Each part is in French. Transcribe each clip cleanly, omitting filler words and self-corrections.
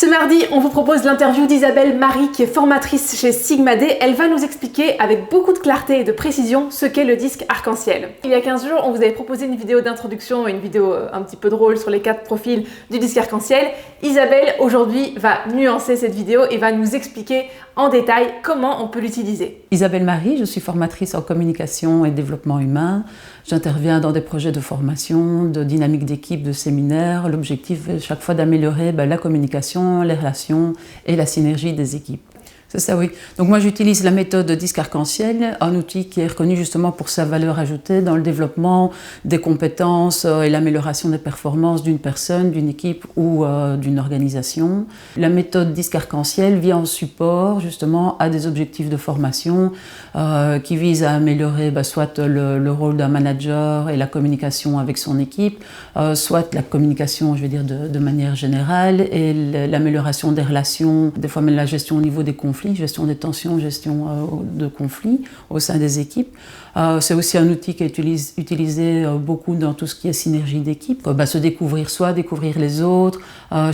Ce mardi, on vous propose l'interview d'Isabelle Marie qui est formatrice chez Sigma D. Elle va nous expliquer avec beaucoup de clarté et de précision ce qu'est le disque arc-en-ciel. Il y a 15 jours, on vous avait proposé une vidéo d'introduction, une vidéo un petit peu drôle sur les 4 profils du disque arc-en-ciel. Isabelle, aujourd'hui, va nuancer cette vidéo et va nous expliquer en détail comment on peut l'utiliser. Isabelle Marie, je suis formatrice en communication et développement humain. J'interviens dans des projets de formation, de dynamique d'équipe, de séminaires. L'objectif est chaque fois d'améliorer la communication, les relations et la synergie des équipes. C'est ça, oui. Donc moi, j'utilise la méthode disque arc-en-ciel, un outil qui est reconnu justement pour sa valeur ajoutée dans le développement des compétences et l'amélioration des performances d'une personne, d'une équipe ou d'une organisation. La méthode disque arc-en-ciel vient en support justement à des objectifs de formation qui visent à améliorer soit le rôle d'un manager et la communication avec son équipe, soit la communication, je vais dire, de manière générale et l'amélioration des relations, des fois même la gestion au niveau des conflits, gestion des tensions, gestion de conflits au sein des équipes. C'est aussi un outil qui est utilisé beaucoup dans tout ce qui est synergie d'équipe. Se découvrir soi, découvrir les autres,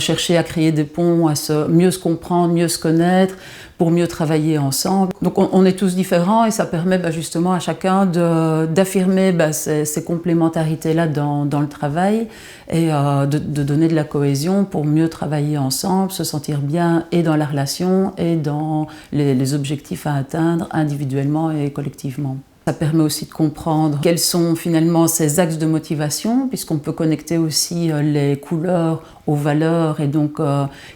chercher à créer des ponts, à mieux se comprendre, mieux se connaître, pour mieux travailler ensemble. Donc on est tous différents et ça permet justement à chacun d'affirmer ces complémentarités-là dans le travail et de donner de la cohésion pour mieux travailler ensemble, se sentir bien et dans la relation et dans les objectifs à atteindre individuellement et collectivement. Ça permet aussi de comprendre quels sont finalement ces axes de motivation, puisqu'on peut connecter aussi les couleurs aux valeurs et donc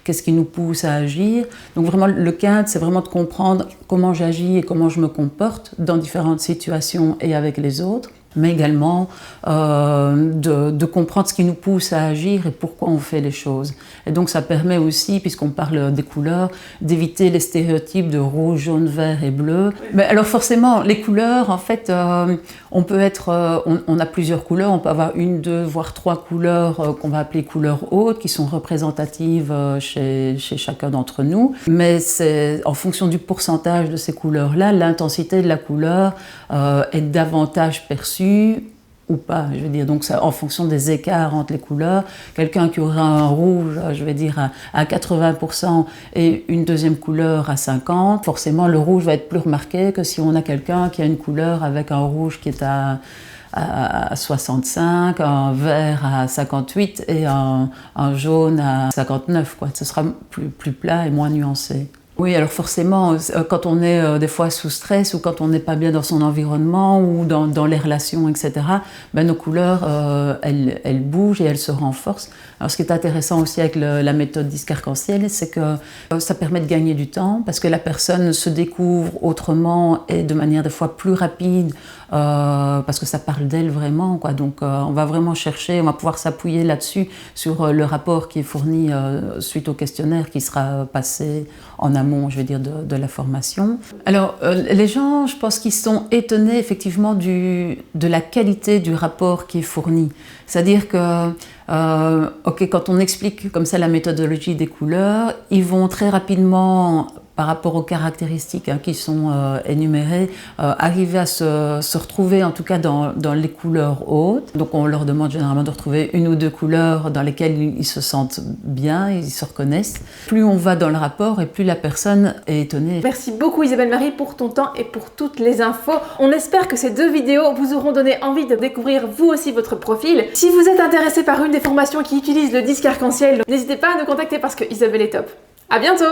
qu'est-ce qui nous pousse à agir. Donc vraiment le quinte, c'est vraiment de comprendre comment j'agis et comment je me comporte dans différentes situations et avec les autres, mais également de comprendre ce qui nous pousse à agir et pourquoi on fait les choses. Et donc ça permet aussi, puisqu'on parle des couleurs, d'éviter les stéréotypes de rouge, jaune, vert et bleu. Mais alors forcément, les couleurs, en fait, on peut être, on a plusieurs couleurs, on peut avoir 1, 2, voire 3 couleurs qu'on va appeler couleurs hautes, qui sont représentatives chez chacun d'entre nous. Mais c'est en fonction du pourcentage de ces couleurs-là, l'intensité de la couleur est davantage perçue ou pas, je veux dire, donc ça, en fonction des écarts entre les couleurs, quelqu'un qui aura un rouge, je vais dire, à 80% et une deuxième couleur à 50%, forcément le rouge va être plus remarqué que si on a quelqu'un qui a une couleur avec un rouge qui est à 65, un vert à 58 et un jaune à 59, quoi. Ce sera plus plat et moins nuancé. Oui, alors forcément, quand on est des fois sous stress ou quand on n'est pas bien dans son environnement ou dans les relations, etc., nos couleurs, elles bougent et elles se renforcent. Alors ce qui est intéressant aussi avec la méthode disque arc-en-ciel, c'est que ça permet de gagner du temps parce que la personne se découvre autrement et de manière des fois plus rapide parce que ça parle d'elle vraiment, quoi. Donc on va vraiment chercher, on va pouvoir s'appuyer là-dessus sur le rapport qui est fourni suite au questionnaire qui sera passé en amont, je veux dire, de la formation. Alors, les gens, je pense qu'ils sont étonnés effectivement de la qualité du rapport qui est fourni. C'est-à-dire que, quand on explique comme ça la méthodologie des couleurs, ils vont très rapidement, par rapport aux caractéristiques qui sont énumérées, arriver à se retrouver en tout cas dans les couleurs hautes. Donc on leur demande généralement de retrouver 1 ou 2 couleurs dans lesquelles ils se sentent bien, ils se reconnaissent. Plus on va dans le rapport et plus la personne est étonnée. Merci beaucoup Isabelle Marie pour ton temps et pour toutes les infos. On espère que ces 2 vidéos vous auront donné envie de découvrir vous aussi votre profil. Si vous êtes intéressé par une des formations qui utilise le disque arc-en-ciel, n'hésitez pas à nous contacter parce que Isabelle est top. À bientôt!